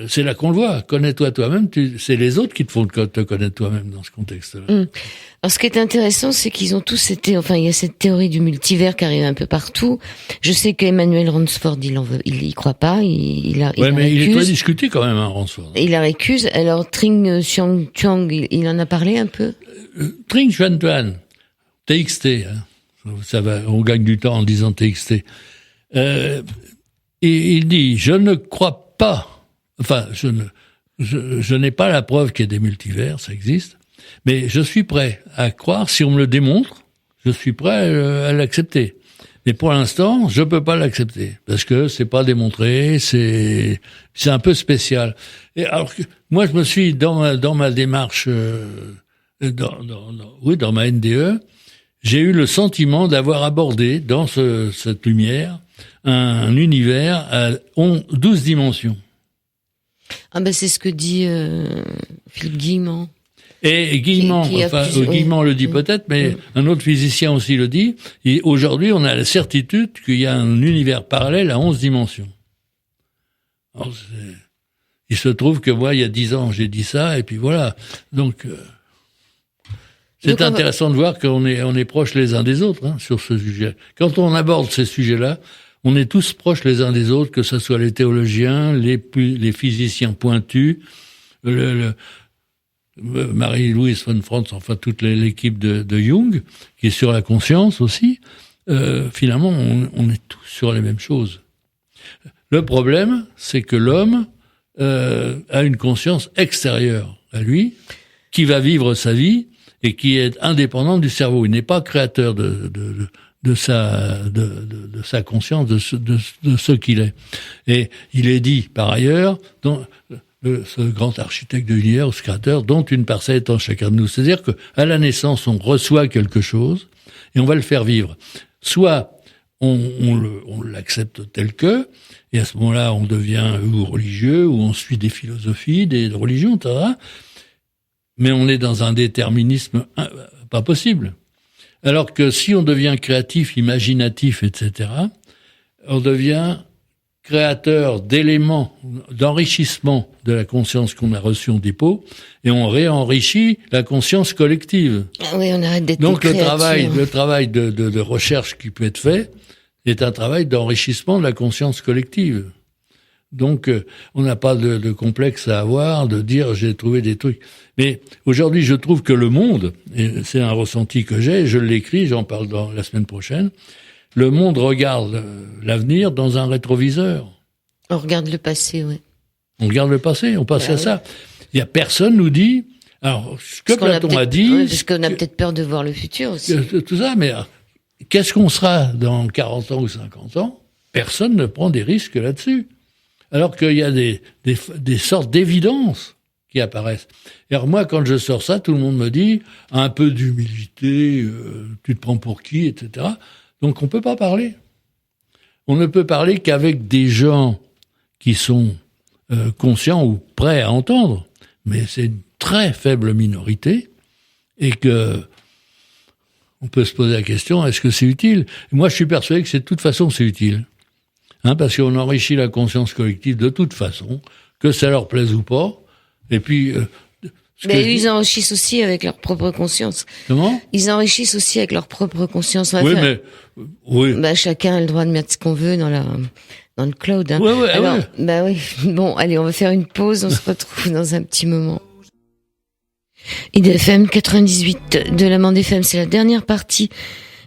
C'est là qu'on le voit. Connais-toi toi-même, c'est les autres qui te font te connaître toi-même dans ce contexte-là. Alors, ce qui est intéressant, c'est qu'ils ont tous été, enfin, il y a cette théorie du multivers qui arrive un peu partout. Je sais qu'Emmanuel Ransford, il y croit pas, il est très discuté quand même, hein, Ransford. Il la récuse. Alors, Trinh Xuan Chuang, il en a parlé un peu? Trinh Xuan Chuang, TXT, hein. Ça va, on gagne du temps en disant TXT. Et il dit, je ne crois pas, enfin, je n'ai pas la preuve qu'il y ait des multivers, ça existe, mais je suis prêt à croire, si on me le démontre, je suis prêt à l'accepter. Mais pour l'instant, je peux pas l'accepter, parce que c'est pas démontré, c'est un peu spécial. Et alors que, moi, je me suis, dans ma démarche, dans ma NDE, j'ai eu le sentiment d'avoir abordé, dans cette lumière, un univers à 12 dimensions. Ah ben c'est ce que dit Philippe Guillemont. Et Guillemont, Guillemont le dit peut-être, mais un autre physicien aussi le dit. Et aujourd'hui, on a la certitude qu'il y a un univers parallèle à 11 dimensions. Alors, il se trouve que moi, il y a 10 ans, j'ai dit ça, et puis voilà. Donc, c'est intéressant de voir qu'on est proches les uns des autres, hein, sur ce sujet. Quand on aborde ces sujets-là, on est tous proches les uns des autres, que ce soit les théologiens, les physiciens pointus, Marie-Louise von Franz, enfin toute l'équipe de Jung, qui est sur la conscience aussi. Finalement, on est tous sur les mêmes choses. Le problème, c'est que l'homme a une conscience extérieure à lui, qui va vivre sa vie et qui est indépendante du cerveau. Il n'est pas créateur de sa conscience, de ce qu'il est. Et il est dit, par ailleurs, dans ce grand architecte de l'univers, ce créateur, dont une parcelle est en chacun de nous. C'est-à-dire que à la naissance, on reçoit quelque chose et on va le faire vivre. Soit on l'accepte tel que, et à ce moment-là, on devient ou religieux, ou on suit des philosophies, des religions, etc. Mais on est dans un déterminisme pas possible. Alors que si on devient créatif, imaginatif, etc., on devient créateur d'éléments d'enrichissement de la conscience qu'on a reçue en dépôt, et on réenrichit la conscience collective. Ah oui, on arrête d'être donc le travail de recherche qui peut être fait est un travail d'enrichissement de la conscience collective. Donc on n'a pas de complexe à avoir, de dire j'ai trouvé des trucs. Mais aujourd'hui, je trouve que le monde, et c'est un ressenti que j'ai, je l'écris, j'en parle dans la semaine prochaine, le monde regarde l'avenir dans un rétroviseur. On regarde le passé, oui. On regarde le passé, on passe à ça. Il y a personne nous dit, alors, ce que Platon a dit... Oui, parce qu'on a peut-être peur de voir le futur aussi. Tout ça, mais qu'est-ce qu'on sera dans 40 ans ou 50 ans? Personne ne prend des risques là-dessus. Alors qu'il y a des sortes d'évidences qui apparaissent. Et alors moi, quand je sors ça, tout le monde me dit, un peu d'humilité, tu te prends pour qui, etc. Donc on peut pas parler. On ne peut parler qu'avec des gens qui sont conscients ou prêts à entendre, mais c'est une très faible minorité, et que on peut se poser la question, est-ce que c'est utile? Et moi, je suis persuadé que de toute façon, c'est utile. Parce qu'on enrichit la conscience collective de toute façon, que ça leur plaise ou pas. Et puis... mais ils enrichissent aussi avec leur propre conscience. Comment? Ils enrichissent aussi avec leur propre conscience. Oui, mais... Oui. Bah, chacun a le droit de mettre ce qu'on veut dans le cloud. Hein. Oui. Alors, bah oui. Bon, allez, on va faire une pause. On se retrouve dans un petit moment. IDFM 98 de l'Amande FM, c'est la dernière partie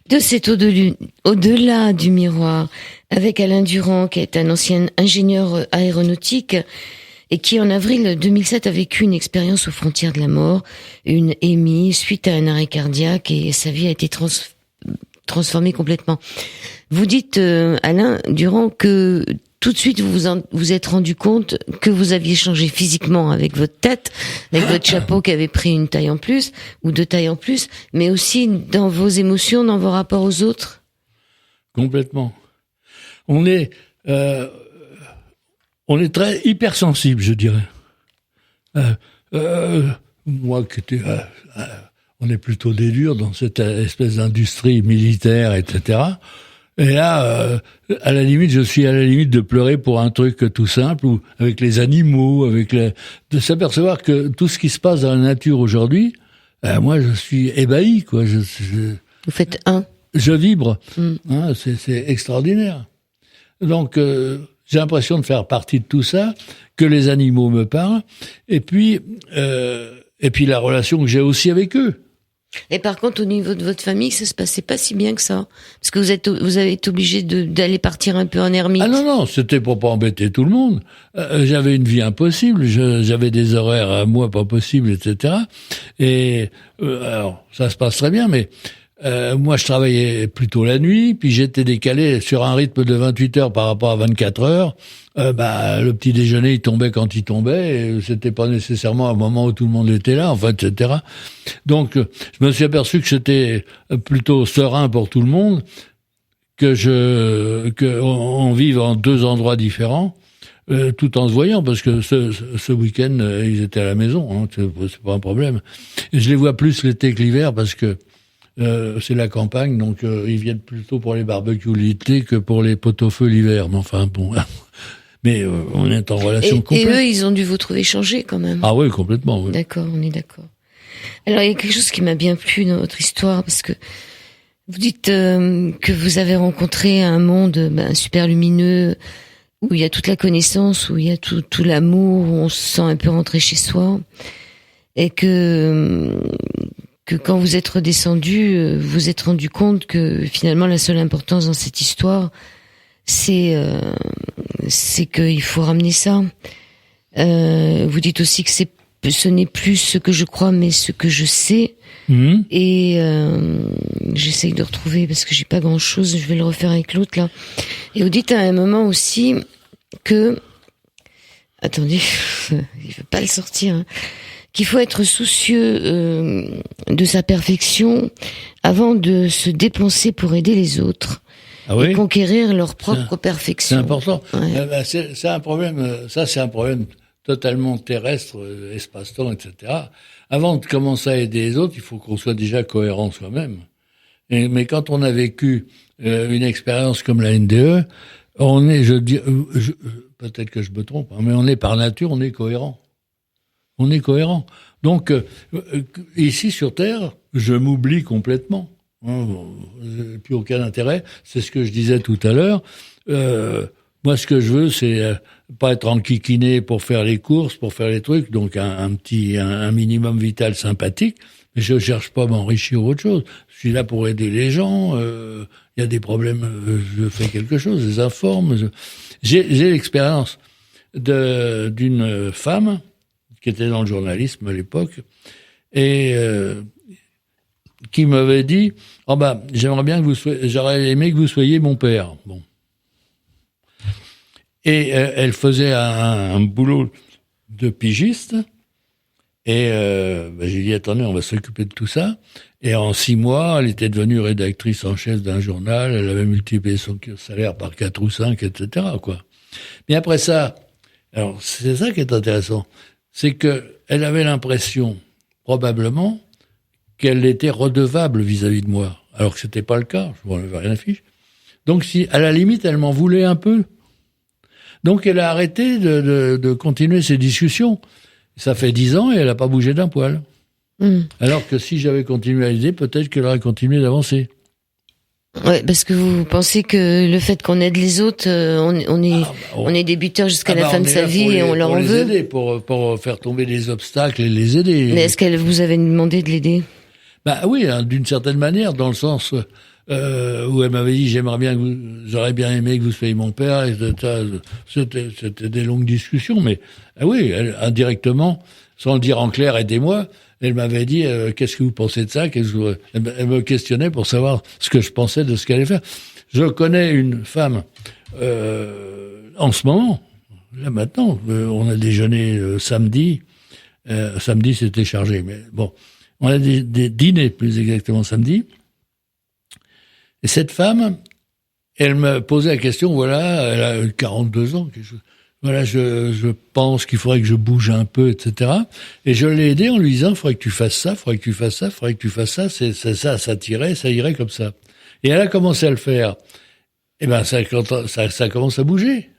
de cet au-delà du miroir, avec Alain Durand, qui est un ancien ingénieur aéronautique et qui, en avril 2007, a vécu une expérience aux frontières de la mort, une EMI, suite à un arrêt cardiaque, et sa vie a été transformée complètement. Vous dites, Alain Durand, que tout de suite, vous êtes rendu compte que vous aviez changé physiquement avec votre tête, avec votre chapeau qui avait pris une taille en plus, ou 2 tailles en plus, mais aussi dans vos émotions, dans vos rapports aux autres? Complètement. on est très hypersensible, je dirais. Moi qui étais, on est plutôt des durs dans cette espèce d'industrie militaire, etc. Et là, à la limite, je suis à la limite de pleurer pour un truc tout simple, ou avec les animaux, de s'apercevoir que tout ce qui se passe dans la nature aujourd'hui, moi, je suis ébahi, quoi. Vous faites je vibre. Hein, c'est extraordinaire. Donc, j'ai l'impression de faire partie de tout ça, que les animaux me parlent, et puis la relation que j'ai aussi avec eux. Et par contre, au niveau de votre famille, ça se passait pas si bien que ça, parce que vous avez été obligé d'aller partir un peu en ermite. Ah non, c'était pour pas embêter tout le monde. J'avais une vie impossible, j'avais des horaires à moi pas possibles, etc. Et alors ça se passe très bien, mais moi je travaillais plutôt la nuit, puis j'étais décalé sur un rythme de 28 heures par rapport à 24 heures. Le petit déjeuner, il tombait quand il tombait, et c'était pas nécessairement un moment où tout le monde était là, enfin, etc. Donc, je me suis aperçu que c'était plutôt serein pour tout le monde, qu'on vive en deux endroits différents, tout en se voyant, parce que ce week-end, ils étaient à la maison, hein, c'est pas un problème. Et je les vois plus l'été que l'hiver, parce que c'est la campagne, donc ils viennent plutôt pour les barbecues l'été que pour les pot-au-feu l'hiver. Mais enfin, bon... Mais on est en relation complète. Et eux, ils ont dû vous trouver changé quand même. Ah oui, complètement. Oui. D'accord, on est d'accord. Alors, il y a quelque chose qui m'a bien plu dans votre histoire, parce que vous dites que vous avez rencontré un monde super lumineux, où il y a toute la connaissance, où il y a tout l'amour, où on se sent un peu rentré chez soi, et que quand vous êtes redescendu, vous vous êtes rendu compte que finalement la seule importance dans cette histoire, c'est qu'il faut ramener ça. Vous dites aussi que ce n'est plus ce que je crois, mais ce que je sais. Et j'essaye de retrouver, parce que j'ai pas grand chose, je vais le refaire avec l'autre là. Et vous dites à un moment aussi que, attendez, il veut pas le sortir, hein, qu'il faut être soucieux de sa perfection avant de se dépenser pour aider les autres. Ah oui? Et conquérir leur propre perfection. C'est important. Ouais. C'est un problème. Ça, c'est un problème totalement terrestre, espace-temps, etc. Avant de commencer à aider les autres, il faut qu'on soit déjà cohérent soi-même. Mais quand on a vécu une expérience comme la NDE, on est, peut-être que je me trompe, hein, mais on est par nature, on est cohérent. On est cohérent. Donc, ici sur Terre, je m'oublie complètement. Plus aucun intérêt. C'est ce que je disais tout à l'heure. Moi, ce que je veux, c'est pas être enquiquiné pour faire les courses, pour faire les trucs, donc un minimum vital sympathique. Mais je cherche pas à m'enrichir ou autre chose. Je suis là pour aider les gens. Il y a des problèmes, je fais quelque chose, je les informe. J'ai l'expérience d'une femme qui était dans le journalisme à l'époque et qui m'avait dit j'aimerais bien que j'aurais aimé que vous soyez mon père. Bon. Et elle faisait un boulot de pigiste. Et j'ai dit attendez, on va s'occuper de tout ça. Et en 6 mois, elle était devenue rédactrice en chef d'un journal. Elle avait multiplié son salaire par 4 ou 5, etc. quoi. Mais après ça, alors c'est ça qui est intéressant, c'est que elle avait l'impression probablement qu'elle était redevable vis-à-vis de moi, alors que c'était pas le cas. Je n'en avais rien à fiche. Donc, si à la limite, elle m'en voulait un peu. Donc, elle a arrêté de continuer ces discussions. Ça fait 10 ans et elle n'a pas bougé d'un poil. Alors que si j'avais continué à l'aider, peut-être qu'elle aurait continué d'avancer. Ouais, parce que vous pensez que le fait qu'on aide les autres, on est débuteur jusqu'à la fin de sa vie et on leur en veut. Aider, pour faire tomber les obstacles et les aider. Mais est-ce qu'elle vous avait demandé de l'aider? Oui, hein, d'une certaine manière, dans le sens où elle m'avait dit j'aurais bien aimé que vous soyez mon père. Et c'était des longues discussions, mais oui, elle, indirectement, sans le dire en clair, aidez-moi. Elle m'avait dit qu'est-ce que vous pensez de ça? Elle me questionnait pour savoir ce que je pensais de ce qu'elle allait faire. Je connais une femme en ce moment, là maintenant, on a déjeuné samedi. Samedi c'était chargé, mais bon, on a des dîners plus exactement samedi. Et cette femme elle me posait la question, voilà, elle a 42 ans, quelque chose. Voilà, je pense qu'il faudrait que je bouge un peu, etc. Et je l'ai aidé en lui disant, il faudrait que tu fasses ça, il faudrait que tu fasses ça, il faudrait que tu fasses ça, c'est ça, ça irait comme ça. Et elle a commencé à le faire. Et ben, ça commence à bouger.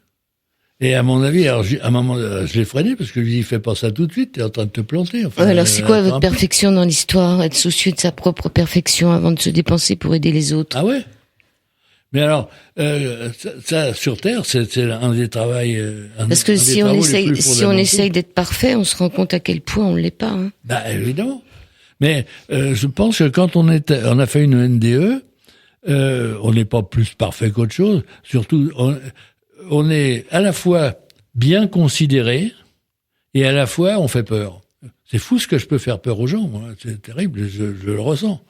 Et à mon avis, alors, à un moment, je l'ai freiné parce que je lui ai dit, fais pas ça tout de suite, t'es en train de te planter. Enfin, alors, c'est quoi votre perfection dans l'histoire? Être soucieux de sa propre perfection avant de se dépenser pour aider les autres. Ah ouais? Mais alors, ça sur Terre, c'est un des travails. Parce que si on essaye d'être parfait, on se rend compte à quel point on l'est pas. Hein. Bah évidemment. Mais je pense que quand on a fait une NDE, on n'est pas plus parfait qu'autre chose. Surtout, on est à la fois bien considéré et à la fois on fait peur. C'est fou ce que je peux faire peur aux gens. Moi. C'est terrible. Je le ressens.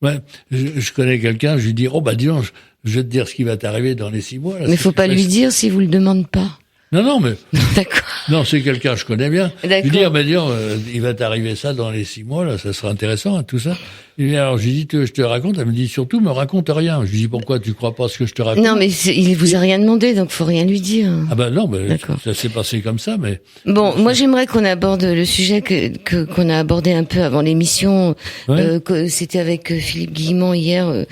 Ouais, je connais quelqu'un, je lui dis, oh bah dis donc, je vais te dire ce qui va t'arriver dans les 6 mois. Là, mais faut pas lui dire si vous le demande pas. Non, mais. D'accord. Non, c'est quelqu'un que je connais bien. D'accord. Je lui dis, ah, bah, dis donc, il va t'arriver ça dans les 6 mois, là, ça sera intéressant, hein, tout ça. Et alors, je lui dis, je te raconte, elle me dit, surtout, me raconte rien. Je lui dis, pourquoi tu crois pas ce que je te raconte? Non, mais il vous a rien demandé, donc faut rien lui dire. Ah ben non, mais ça s'est passé comme ça, mais. Bon, moi j'aimerais qu'on aborde le sujet qu'on a abordé un peu avant l'émission. Ouais. C'était avec Philippe Guillemont hier,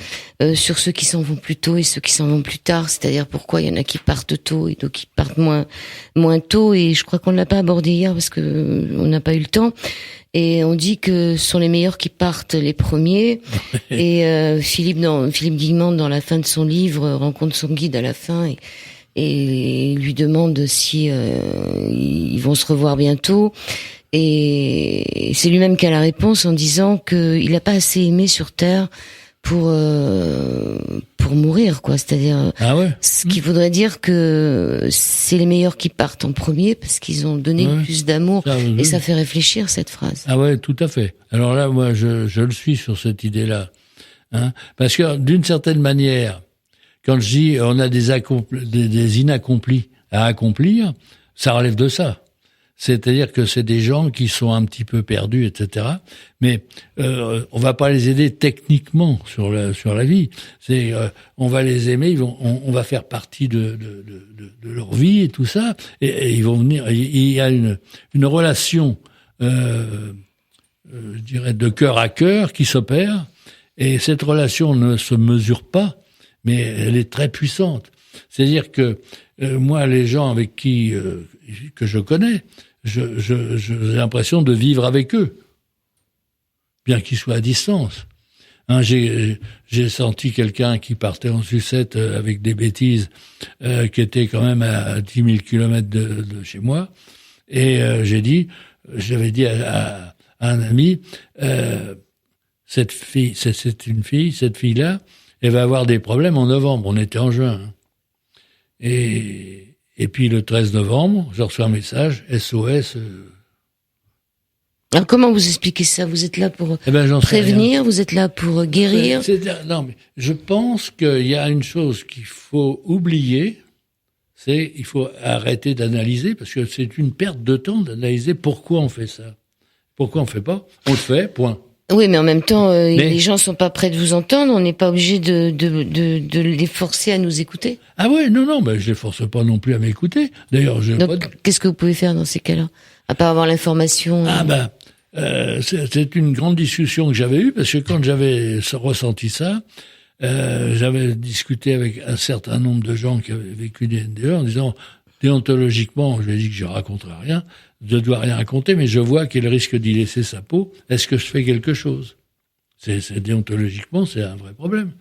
sur ceux qui s'en vont plus tôt et ceux qui s'en vont plus tard. C'est-à-dire pourquoi il y en a qui partent tôt et d'autres qui partent moins tôt. Et je crois qu'on ne l'a pas abordé hier parce que on n'a pas eu le temps. Et on dit que ce sont les meilleurs qui partent les premiers. Et Philippe Guillemont, dans la fin de son livre, rencontre son guide à la fin et lui demande si ils vont se revoir bientôt. Et c'est lui-même qui a la réponse en disant qu'il n'a pas assez aimé sur Terre pour mourir, quoi. C'est-à-dire, ce qui voudrait dire que c'est les meilleurs qui partent en premier parce qu'ils ont donné plus d'amour. Et ça fait réfléchir, cette phrase. Ah ouais, tout à fait. Alors là, moi, je le suis sur cette idée-là. Hein, parce que, d'une certaine manière, quand je dis on a des inaccomplis à accomplir, ça relève de ça. C'est-à-dire que c'est des gens qui sont un petit peu perdus, etc. Mais on va pas les aider techniquement sur la vie. On va les aimer, on va faire partie de leur vie et tout ça, et ils vont venir. Il y a une relation, je dirais, de cœur à cœur qui s'opère, et cette relation ne se mesure pas, mais elle est très puissante. C'est-à-dire que moi, les gens avec qui que je connais, j'ai l'impression de vivre avec eux, bien qu'ils soient à distance. Hein, j'ai senti quelqu'un qui partait en sucette avec des bêtises, qui était quand même à 10 000 kilomètres de chez moi, et j'avais dit à un ami, cette fille-là, elle va avoir des problèmes en novembre. On était en juin. Hein. Et puis le 13 novembre, je reçois un message, SOS. Alors comment vous expliquez ça? Vous êtes là pour prévenir, vous êtes là pour guérir? Non, mais je pense qu'il y a une chose qu'il faut oublier, c'est il faut arrêter d'analyser, parce que c'est une perte de temps d'analyser pourquoi on fait ça. Pourquoi on fait pas? On le fait, point. Oui, mais en même temps, les gens sont pas prêts de vous entendre. On n'est pas obligé de les forcer à nous écouter. Ah ouais, non, ben je les force pas non plus à m'écouter. D'ailleurs, qu'est-ce que vous pouvez faire dans ces cas-là, à part avoir l'information? C'est une grande discussion que j'avais eue, parce que quand j'avais ressenti ça, j'avais discuté avec un certain nombre de gens qui avaient vécu des NDE en disant, déontologiquement, je lui ai dit que je raconterai rien. Je ne dois rien raconter, mais je vois qu'il risque d'y laisser sa peau. Est-ce que je fais quelque chose? Déontologiquement, c'est un vrai problème.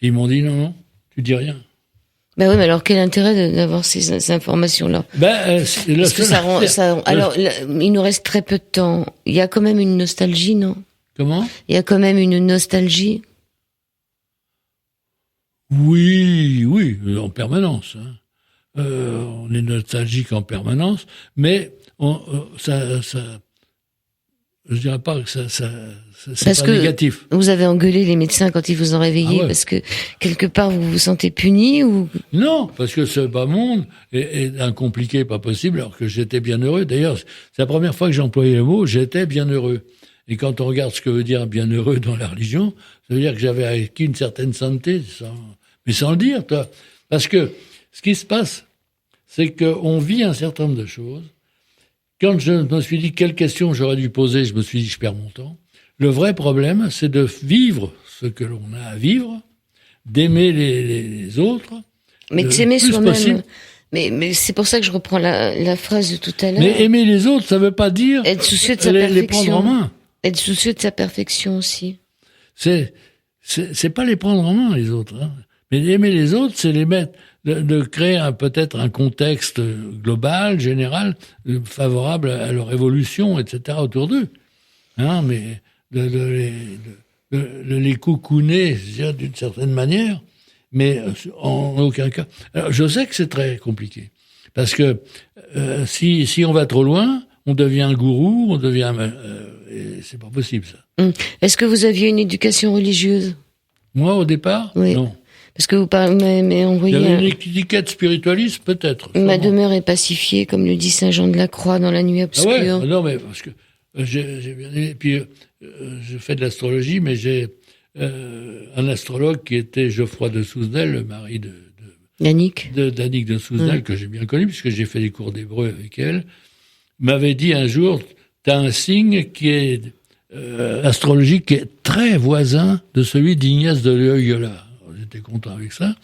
Ils m'ont dit non, tu dis rien. Ben oui, mais alors quel intérêt d'avoir ces informations-là? Parce que alors, il nous reste très peu de temps. Il y a quand même une nostalgie, non? Comment? Il y a quand même une nostalgie. Oui, en permanence. Hein. On est nostalgique en permanence, mais je dirais pas que c'est pas négatif. Vous avez engueulé les médecins quand ils vous ont réveillé parce que quelque part vous vous sentez puni ou? Non, parce que ce bas monde est incompliqué, pas possible, alors que j'étais bien heureux. D'ailleurs, c'est la première fois que j'ai employé le mot, j'étais bien heureux. Et quand on regarde ce que veut dire bien heureux dans la religion, ça veut dire que j'avais acquis une certaine santé, Mais sans le dire, toi. Parce que ce qui se passe, c'est qu'on vit un certain nombre de choses. Quand je me suis dit quelle question j'aurais dû poser, je me suis dit je perds mon temps. Le vrai problème, c'est de vivre ce que l'on a à vivre, d'aimer les autres. Mais de s'aimer soi-même. Mais c'est pour ça que je reprends la phrase de tout à l'heure. Mais aimer les autres, ça veut pas dire être soucieux de sa les prendre en main. Être soucieux de sa perfection aussi. C'est pas les prendre en main, les autres. Hein. Mais aimer les autres, c'est les mettre, de créer peut-être un contexte global, général, favorable à leur évolution, etc. autour d'eux. Hein, mais de les coucouner, d'une certaine manière, mais en aucun cas. Alors, je sais que c'est très compliqué, parce que si on va trop loin, on devient un gourou, on devient... et c'est pas possible, ça. Est-ce que vous aviez une éducation religieuse? Moi, au départ, oui. Non. Parce que vous parlez, mais on voyait... Il y avait une étiquette spiritualiste, peut-être. Ma demeure est pacifiée, comme le dit Saint Jean de la Croix dans la nuit obscure. Ah ouais, non, mais parce que j'ai bien aimé. Puis, je fais de l'astrologie, mais j'ai un astrologue qui était Geoffroy de Souzenel, le mari d'Annick de Souzenel, que j'ai bien connu, puisque j'ai fait des cours d'hébreu avec elle, m'avait dit un jour, t'as un signe qui est astrologique, qui est très voisin de celui d'Ignace de Loyola. J'étais content avec ça.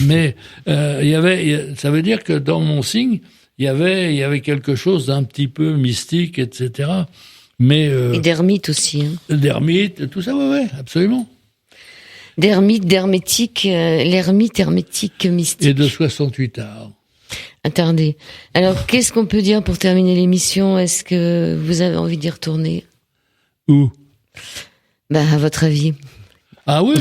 Mais ça veut dire que dans mon signe, il y avait quelque chose d'un petit peu mystique, etc. Mais et d'ermite aussi. Hein. D'ermite, tout ça, ouais, absolument. D'ermite, d'hermétique, l'ermite hermétique mystique. Et de 68 arts. Attendez. Alors, qu'est-ce qu'on peut dire pour terminer l'émission? Est-ce que vous avez envie d'y retourner? Où? À votre avis. Ah oui.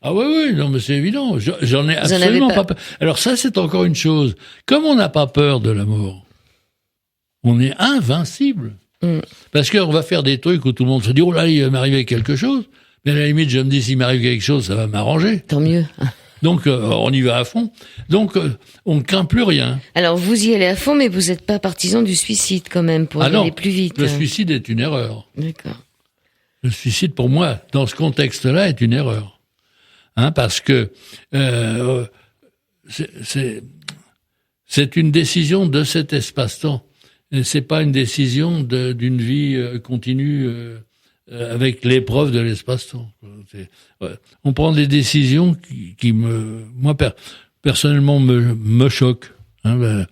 Ah oui, non, mais c'est évident. J'en ai absolument pas peur. Alors ça, c'est encore une chose. Comme on n'a pas peur de la mort, on est invincible. Parce qu'on va faire des trucs où tout le monde se dit, oh là, il va m'arriver quelque chose. Mais à la limite, je me dis, s'il m'arrive quelque chose, ça va m'arranger. Tant mieux. Donc, on y va à fond. Donc, on ne craint plus rien. Alors, vous y allez à fond, mais vous n'êtes pas partisan du suicide quand même, pour aller plus vite. Le suicide est une erreur. D'accord. Le suicide, pour moi, dans ce contexte-là, est une erreur. Hein, parce que c'est une décision de cet espace-temps. Et c'est pas une décision d'une vie continue avec l'épreuve de l'espace-temps. On prend des décisions qui moi personnellement me choquent. Hein,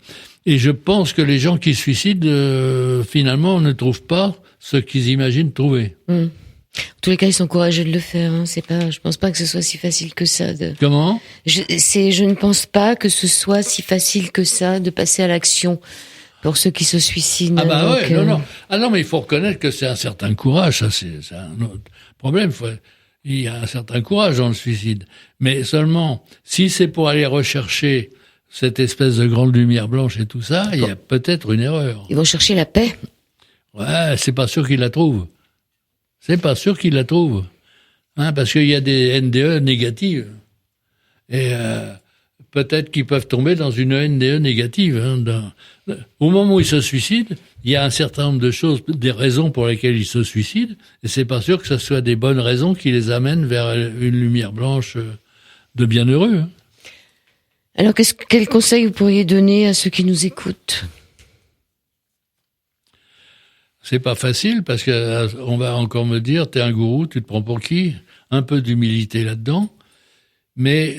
et je pense que les gens qui se suicident finalement ne trouvent pas ce qu'ils imaginent trouver. En tous les cas, ils sont courageux de le faire. Hein. Je pense pas que ce soit si facile que ça. Comment? Je ne pense pas que ce soit si facile que ça de passer à l'action pour ceux qui se suicident. Ouais, non. Ah non, mais il faut reconnaître que c'est un certain courage. Ça, c'est un autre problème. Il y a un certain courage dans le suicide. Mais seulement, si c'est pour aller rechercher cette espèce de grande lumière blanche et tout ça, il y a peut-être une erreur. Ils vont chercher la paix. Ouais, c'est pas sûr qu'ils la trouvent. C'est pas sûr qu'ils la trouvent. Hein, parce qu'il y a des NDE négatives. Et peut-être qu'ils peuvent tomber dans une NDE négative. Hein, au moment où ils se suicident, il y a un certain nombre de choses, des raisons pour lesquelles ils se suicident, et c'est pas sûr que ce soit des bonnes raisons qui les amènent vers une lumière blanche de bienheureux. Hein. Alors, quel conseil vous pourriez donner à ceux qui nous écoutent? C'est pas facile, parce que on va encore me dire, t'es un gourou, tu te prends pour qui? Un peu d'humilité là-dedans. Mais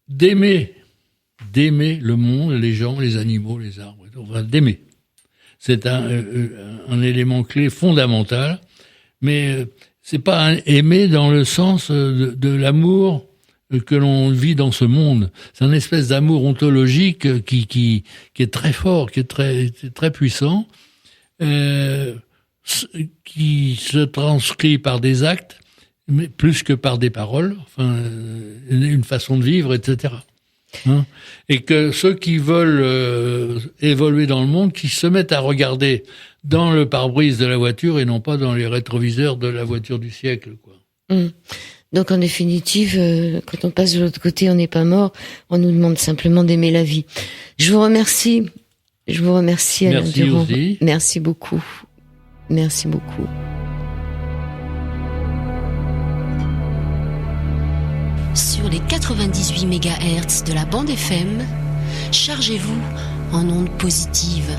d'aimer le monde, les gens, les animaux, les arbres, enfin, d'aimer. C'est un élément clé fondamental, mais c'est pas aimer dans le sens de l'amour que l'on vit dans ce monde. C'est une espèce d'amour ontologique qui est très fort, qui est très puissant, qui se transcrit par des actes, mais plus que par des paroles, enfin, une façon de vivre, etc. Hein, et que ceux qui veulent évoluer dans le monde, qui se mettent à regarder dans le pare-brise de la voiture et non pas dans les rétroviseurs de la voiture du siècle, quoi. Donc en définitive, quand on passe de l'autre côté, on n'est pas mort. On nous demande simplement d'aimer la vie. Je vous remercie. Alain Durand. Aussi. Merci beaucoup. sur les 98 MHz de la bande FM, chargez-vous en ondes positives.